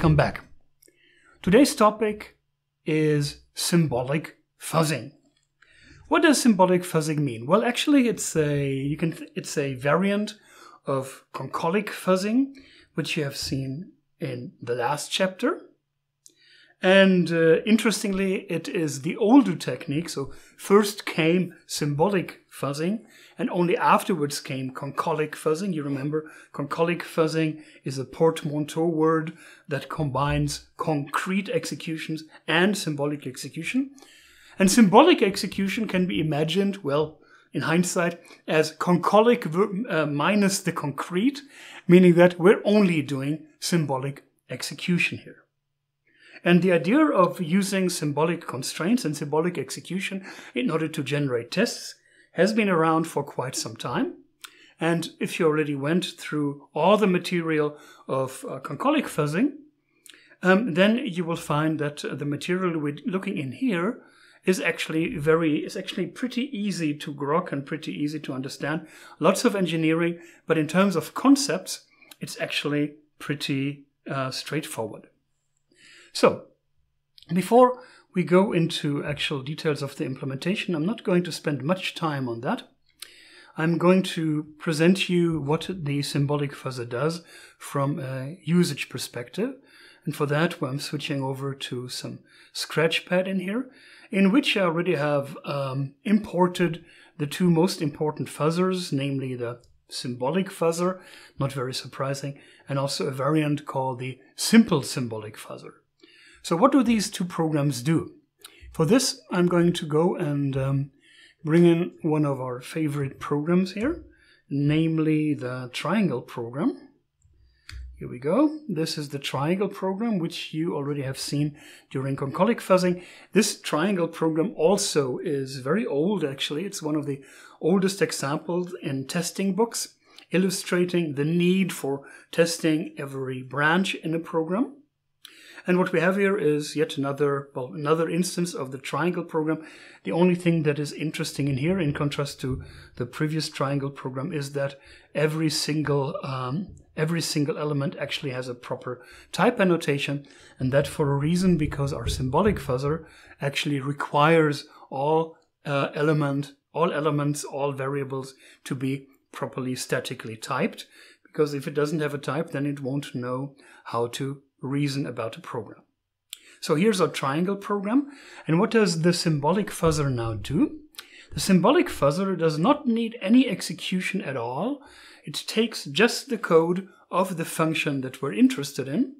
welcome back. Today's topic is symbolic fuzzing. What does symbolic fuzzing mean? Well, actually, it's a variant of concolic fuzzing, which you have seen in the last chapter. And interestingly, it is the older technique. So first came symbolic fuzzing, and only afterwards came concolic fuzzing. You remember, concolic fuzzing is a portmanteau word that combines concrete executions and symbolic execution. And symbolic execution can be imagined, well, in hindsight, as concolic minus the concrete, meaning that we're only doing symbolic execution here. And the idea of using symbolic constraints and symbolic execution in order to generate tests has been around for quite some time. And if you already went through all the material of concolic fuzzing, then you will find that the material we're looking in here is actually pretty easy to grok and pretty easy to understand. Lots of engineering, but in terms of concepts, it's actually pretty straightforward. So, before we go into actual details of the implementation, I'm not going to spend much time on that. I'm going to present you what the symbolic fuzzer does from a usage perspective. And for that, I'm switching over to some Scratchpad in here, in which I already have imported the two most important fuzzers, namely the symbolic fuzzer, not very surprising, and also a variant called the simple symbolic fuzzer. So what do these two programs do? For this, I'm going to go and bring in one of our favorite programs here, namely the triangle program. Here we go. This is the triangle program, which you already have seen during concolic fuzzing. This triangle program also is very old, actually. It's one of the oldest examples in testing books, illustrating the need for testing every branch in a program. And what we have here is yet another instance of the triangle program. The only thing that is interesting in here, in contrast to the previous triangle program, is that every single element actually has a proper type annotation, and that for a reason, because our symbolic fuzzer actually requires all elements, all variables to be properly statically typed, because if it doesn't have a type, then it won't know how to reason about a program. So here's our triangle program. And what does the symbolic fuzzer now do? The symbolic fuzzer does not need any execution at all. It takes just the code of the function that we're interested in.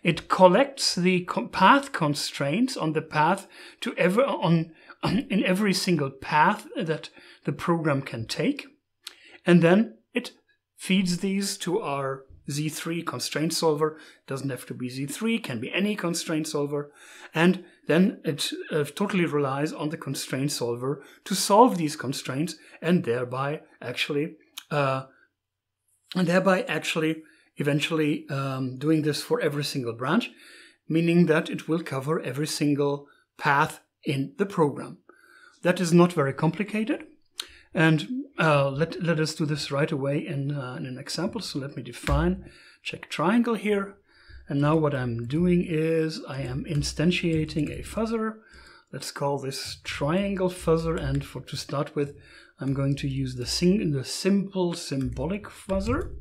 It collects the path constraints on the path to in every single path that the program can take. And then it feeds these to our Z3 constraint solver. It doesn't have to be Z3, can be any constraint solver. And then it totally relies on the constraint solver to solve these constraints and thereby actually eventually doing this for every single branch, meaning that it will cover every single path in the program. That is not very complicated. And let us do this right away in an example. So let me define check triangle here. And now what I'm doing is I am instantiating a fuzzer. Let's call this triangle fuzzer. And to start with, I'm going to use the simple symbolic fuzzer.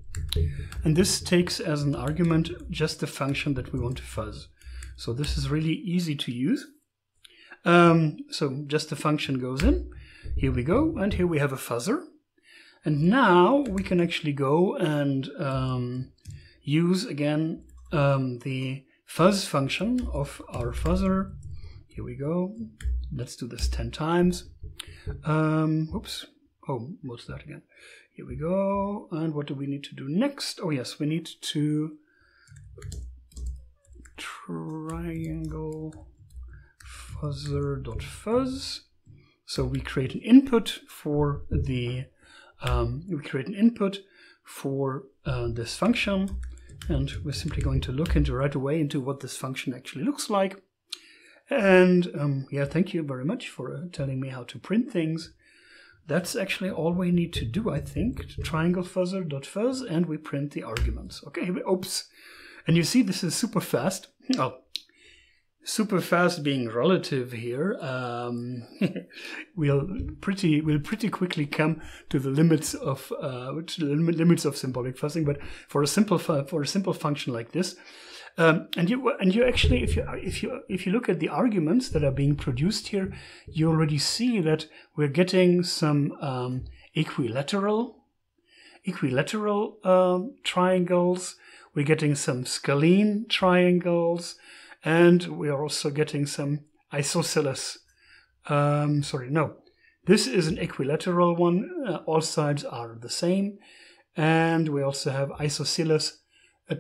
And this takes as an argument just the function that we want to fuzz. So this is really easy to use. So just the function goes in. Here we go, and here we have a fuzzer. And now we can actually go and use again the fuzz function of our fuzzer. Here we go. Let's do this 10 times. Oops. Oh, what's that again? Here we go. And what do we need to do next? Oh yes, we need to triangle fuzzer.fuzz. So we create an input for the this function, and we're simply going to look right away into what this function actually looks like. And yeah, thank you very much for telling me how to print things. That's actually all we need to do, I think. Triangle fuzzer.fuzz, and we print the arguments. Okay, oops. And you see this is super fast. Oh, super fast being relative here. We'll pretty quickly come to the limits of symbolic fuzzing. But for a simple function like this, and you actually, if you look at the arguments that are being produced here, you already see that we're getting some equilateral triangles. We're getting some scalene triangles, and we are also getting some isosceles. This is an equilateral one. All sides are the same, and we also have isosceles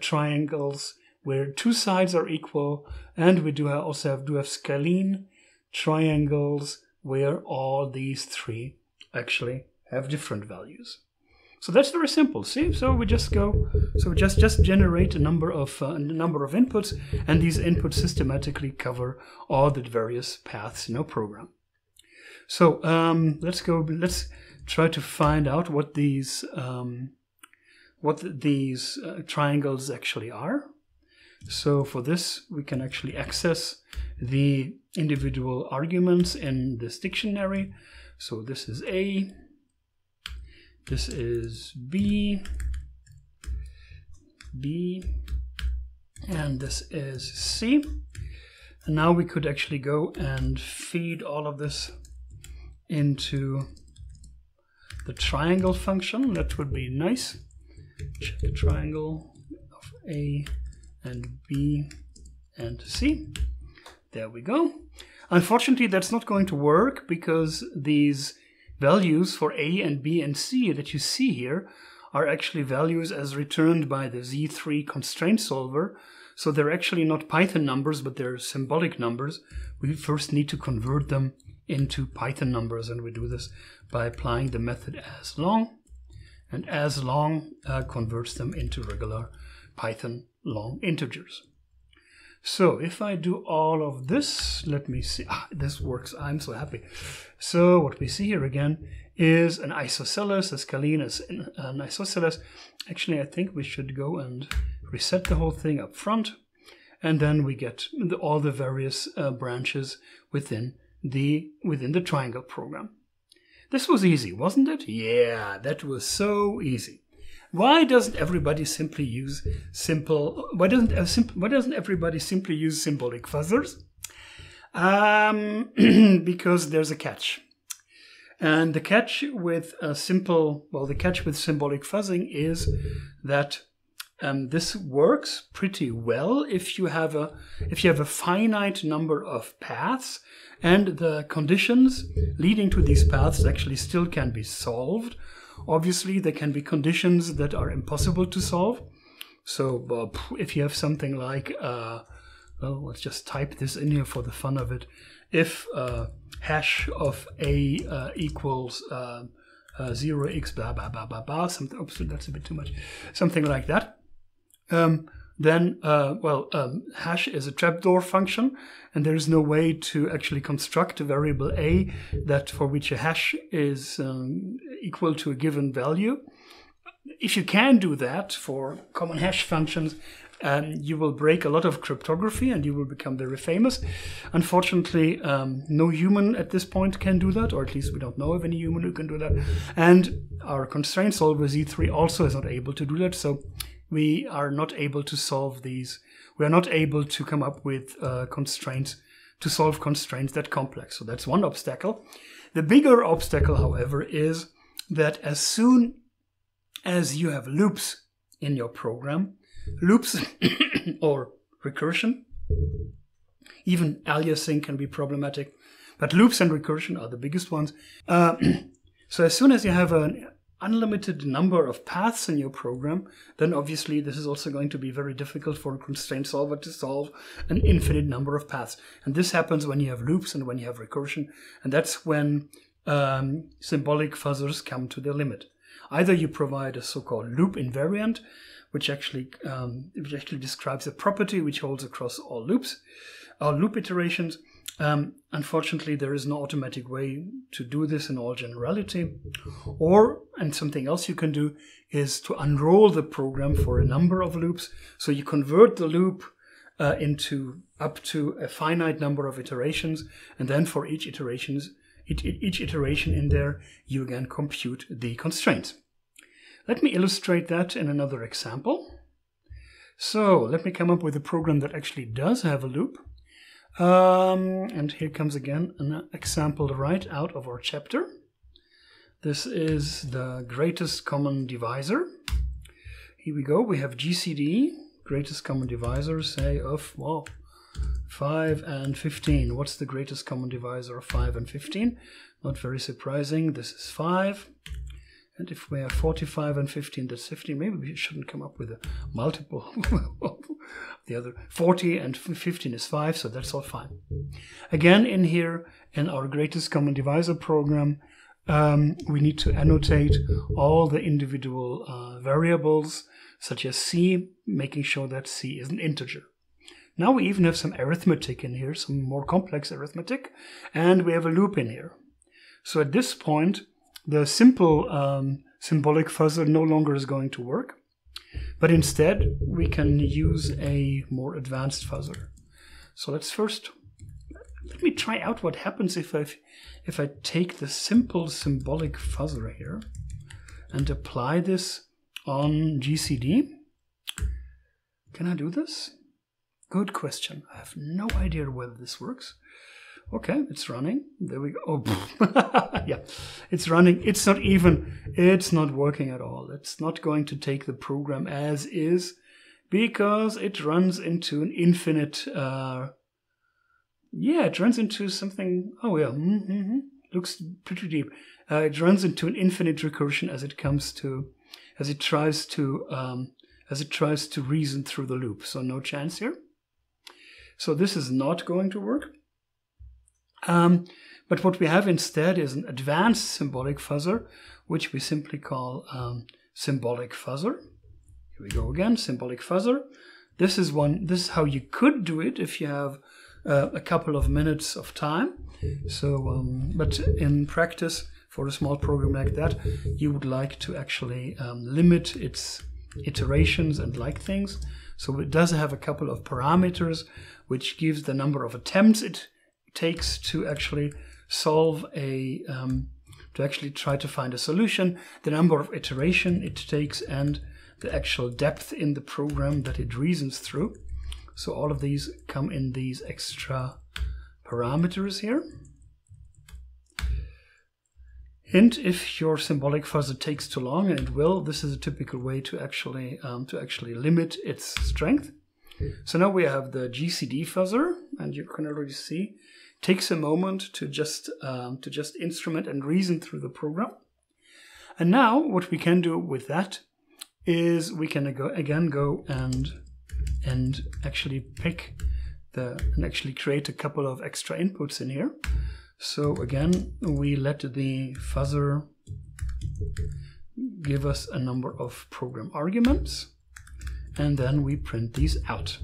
triangles where two sides are equal, and we do have scalene triangles where all these three actually have different values. So that's very simple. See, so we just generate a number of inputs, and these inputs systematically cover all the various paths in our program. So let's try to find out what these triangles actually are. So for this, we can actually access the individual arguments in this dictionary. So this is A. This is B, and this is C. And now we could actually go and feed all of this into the triangle function. That would be nice. Check the triangle of A and B and C. There we go. Unfortunately, that's not going to work because these values for A and B and C that you see here are actually values as returned by the Z3 constraint solver. So they're actually not Python numbers, but they're symbolic numbers. We first need to convert them into Python numbers, and we do this by applying the method asLong. And asLong converts them into regular Python long integers. So if I do all of this, let me see. This works. I'm so happy. So what we see here again is an isosceles, a scalene, an isosceles. Actually, I think we should go and reset the whole thing up front, and then we get all the various branches within the triangle program. This was easy, wasn't it? Yeah, that was so easy. Why doesn't everybody simply use Why doesn't everybody simply use symbolic fuzzers? Because there's a catch. And the catch with symbolic fuzzing is that this works pretty well if you have a finite number of paths, and the conditions leading to these paths actually still can be solved. Obviously, there can be conditions that are impossible to solve. So if you have something like, let's just type this in here for the fun of it. If hash of A equals 0x blah, blah, blah, blah, blah, something, oops, that's a bit too much, something like that, then hash is a trapdoor function, and there is no way to actually construct a variable A for which a hash is equal to a given value. If you can do that for common hash functions, you will break a lot of cryptography and you will become very famous. Unfortunately, no human at this point can do that, or at least we don't know of any human who can do that. And our constraint solver Z3 also is not able to do that, so we are not able to solve these. We are not able to come up with constraints, to solve constraints that complex. So that's one obstacle. The bigger obstacle, however, is that as soon as you have loops in your program, loops or recursion, even aliasing can be problematic, but loops and recursion are the biggest ones. So as soon as you have an unlimited number of paths in your program, then obviously this is also going to be very difficult for a constraint solver to solve an infinite number of paths. And this happens when you have loops and when you have recursion, and that's when symbolic fuzzers come to their limit. Either you provide a so-called loop invariant, which actually describes a property which holds across all loops, or loop iterations. Unfortunately, there is no automatic way to do this in all generality. Or And something else you can do is to unroll the program for a number of loops. So you convert the loop into up to a finite number of iterations, and then for each iteration in there, you again compute the constraints. Let me illustrate that in another example. So let me come up with a program that actually does have a loop. And here comes again an example right out of our chapter. This is the greatest common divisor. Here we go. We have GCD, greatest common divisor, say of, well, 5 and 15. What's the greatest common divisor of 5 and 15? Not very surprising. This is 5. And if we have 45 and 15, that's 15. Maybe we shouldn't come up with a multiple. The other 40 and 15 is 5, so that's all fine. Again, in here, in our greatest common divisor program, we need to annotate all the individual variables, such as c, making sure that c is an integer. Now we even have some arithmetic in here, some more complex arithmetic, and we have a loop in here. So at this point, the simple symbolic fuzzer no longer is going to work, but instead we can use a more advanced fuzzer. So let's first, let me try out what happens if I take the simple symbolic fuzzer here and apply this on GCD. Can I do this? Good question. I have no idea whether this works. Okay, it's running. There we go. Oh, yeah, it's running. It's not working at all. It's not going to take the program as is because it runs into an infinite, it runs into something, oh yeah, looks pretty deep. It runs into an infinite recursion as it tries to reason through the loop. So no chance here. So this is not going to work. But what we have instead is an advanced symbolic fuzzer, which we simply call symbolic fuzzer. Here we go again, symbolic fuzzer. This is how you could do it if you have a couple of minutes of time. So, but in practice, for a small program like that, you would like to actually limit its iterations and like things. So it does have a couple of parameters, which gives the number of attempts it takes to actually solve to actually try to find a solution, the number of iteration it takes, and the actual depth in the program that it reasons through. So all of these come in these extra parameters here. Hint, if your symbolic fuzzer takes too long, and it will, this is a typical way to actually limit its strength. So now we have the GCD fuzzer, and you can already see it takes a moment to just instrument and reason through the program. And now what we can do with that is we can go and actually pick and actually create a couple of extra inputs in here. So again, we let the fuzzer give us a number of program arguments, and then we print these out.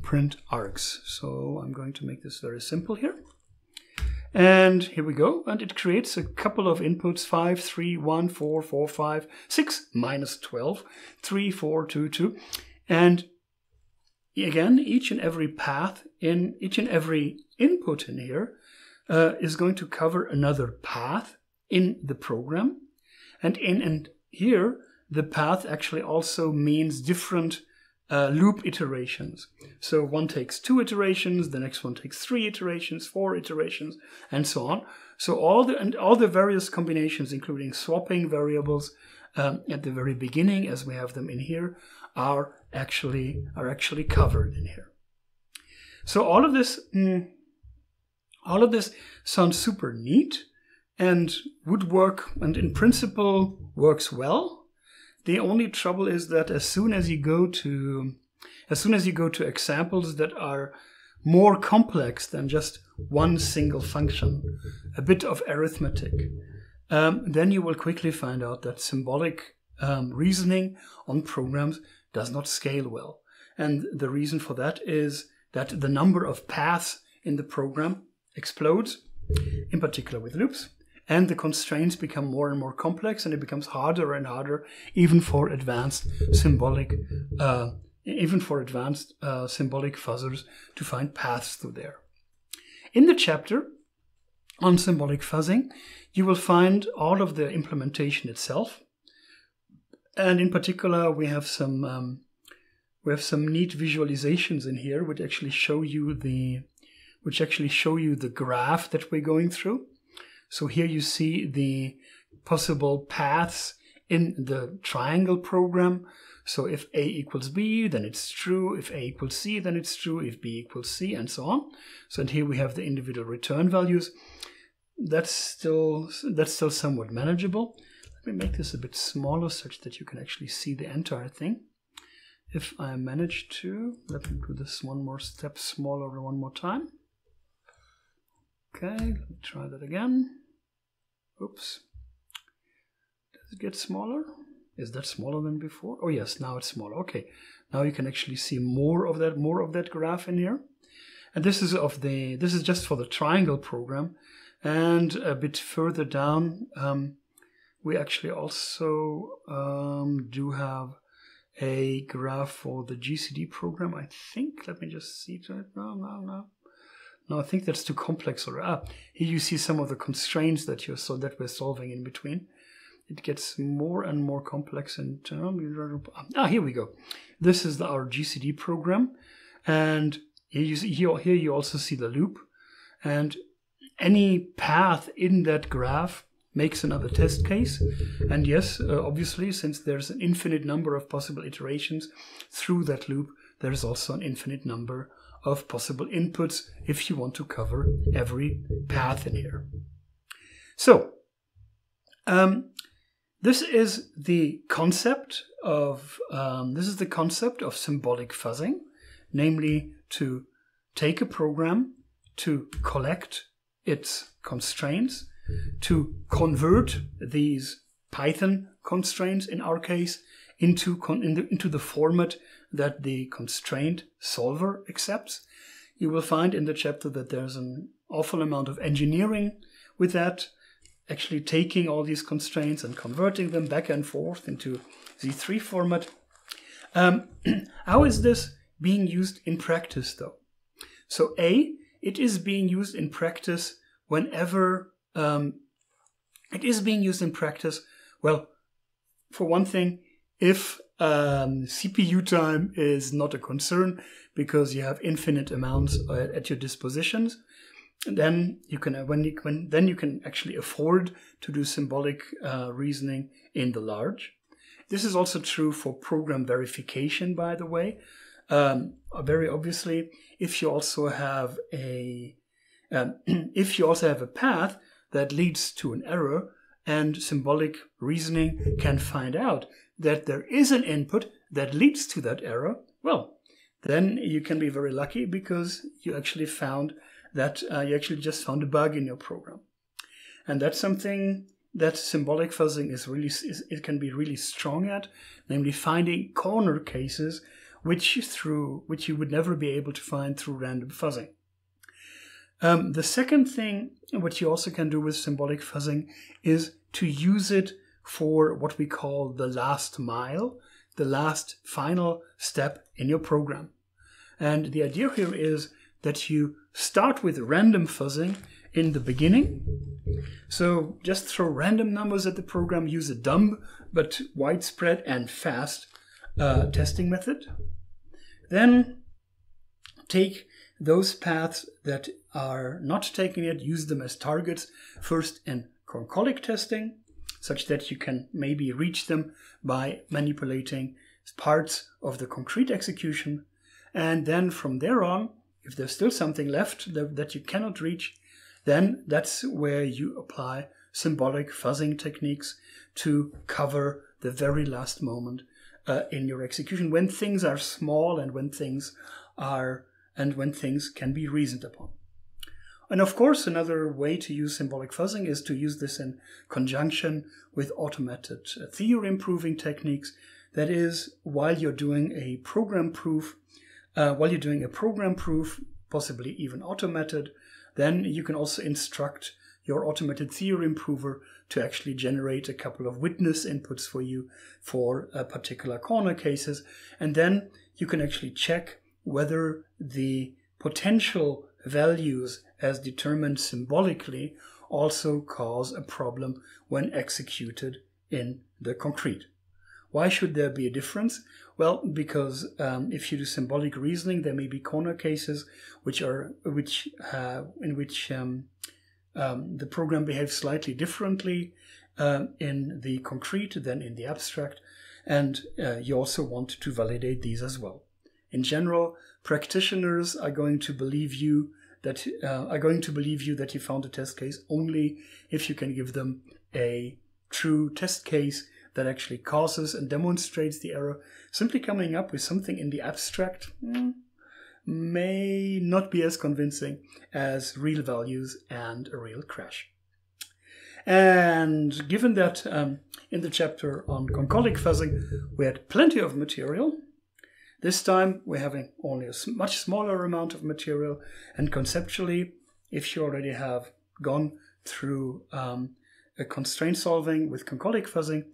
Print args. So I'm going to make this very simple here. And here we go. And it creates a couple of inputs: 5, 3, 1, 4, 4, 5, 6, -12, 3, 4, 2, 2. And again, each and every input in here is going to cover another path in the program. And here, the path actually also means different loop iterations. So one takes 2 iterations, the next one takes 3 iterations, 4 iterations, and so on. So all the various combinations, including swapping variables at the very beginning, as we have them in here, are actually covered in here. So all of this sounds super neat and would work, and in principle works well. The only trouble is that as soon as you go to examples that are more complex than just one single function, a bit of arithmetic, then you will quickly find out that symbolic reasoning on programs does not scale well. And the reason for that is that the number of paths in the program explodes, in particular with loops, and the constraints become more and more complex, and it becomes harder and harder even for advanced symbolic fuzzers to find paths through there. In the chapter on symbolic fuzzing, you will find all of the implementation itself, and in particular we have some neat visualizations in here which actually show you the graph that we're going through. So here you see the possible paths in the triangle program. So if A equals B, then it's true. If A equals C, then it's true. If B equals C, and so on. So and here we have the individual return values. That's still somewhat manageable. Let me make this a bit smaller such that you can actually see the entire thing. If I manage to, let me do this one more step smaller one more time. Okay, let me try that again. Oops. Does it get smaller? Is that smaller than before? Oh yes, now it's smaller. Okay, now you can actually see more of that graph in here. And this is just for the triangle program. And a bit further down, we actually also do have a graph for the GCD program, I think. Let me just see it. No, I think that's too complex. Here you see some of the constraints that we're solving in between. It gets more and more complex. And here we go. This is our GCD program, and here you also see the loop, and any path in that graph makes another test case. And yes, obviously, since there's an infinite number of possible iterations through that loop, there's also an infinite number of possible inputs if you want to cover every path in here. So this is the concept of symbolic fuzzing, namely to take a program, to collect its constraints, to convert these Python constraints, in our case, into the format that the constraint solver accepts. You will find in the chapter that there's an awful amount of engineering with that, actually taking all these constraints and converting them back and forth into Z3 format. How is this being used in practice, though? So it is being used in practice whenever well, for one thing, if CPU time is not a concern because you have infinite amounts at your dispositions, then you can actually afford to do symbolic reasoning in the large. This is also true for program verification, by the way. Very obviously, if you also have a path that leads to an error, and symbolic reasoning can find out that there is an input that leads to that error, well, then you can be very lucky because you actually just found a bug in your program. And that's something that symbolic fuzzing it can be really strong at, namely finding corner cases which you would never be able to find through random fuzzing. The second thing what you also can do with symbolic fuzzing is to use it for what we call the last mile, the last final step in your program. And the idea here is that you start with random fuzzing in the beginning. So just throw random numbers at the program, use a dumb but widespread and fast testing method. Then take those paths that are not taken yet, use them as targets first in concolic testing, such that you can maybe reach them by manipulating parts of the concrete execution. And then from there on, if there's still something left that you cannot reach, then that's where you apply symbolic fuzzing techniques to cover the very last moment in your execution, when things are small and when things can be reasoned upon. And of course, another way to use symbolic fuzzing is to use this in conjunction with automated theorem proving techniques. That is, while you're doing a program proof, possibly even automated, then you can also instruct your automated theorem prover to actually generate a couple of witness inputs for you for particular corner cases. And then you can actually check whether the potential values as determined symbolically also cause a problem when executed in the concrete. Why should there be a difference? Well, because if you do symbolic reasoning, there may be corner cases in which the program behaves slightly differently in the concrete than in the abstract, and you also want to validate these as well. In general, practitioners are going to believe you that you found a test case only if you can give them a true test case that actually causes and demonstrates the error. Simply coming up with something in the abstract may not be as convincing as real values and a real crash. And given that in the chapter on concolic fuzzing we had plenty of material, this time we're having only a much smaller amount of material, and conceptually, if you already have gone through a constraint solving with concolic fuzzing,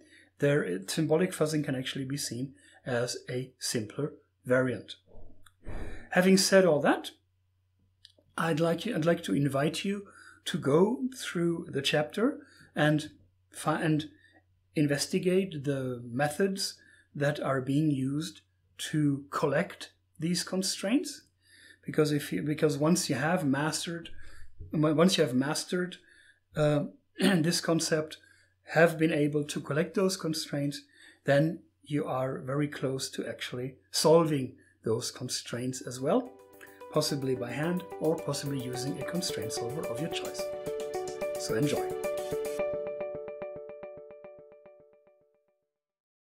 symbolic fuzzing can actually be seen as a simpler variant. Having said all that, I'd like to invite you to go through the chapter and investigate the methods that are being used to collect these constraints, because once you have mastered this concept, have been able to collect those constraints, then you are very close to actually solving those constraints as well, possibly by hand or possibly using a constraint solver of your choice. So enjoy.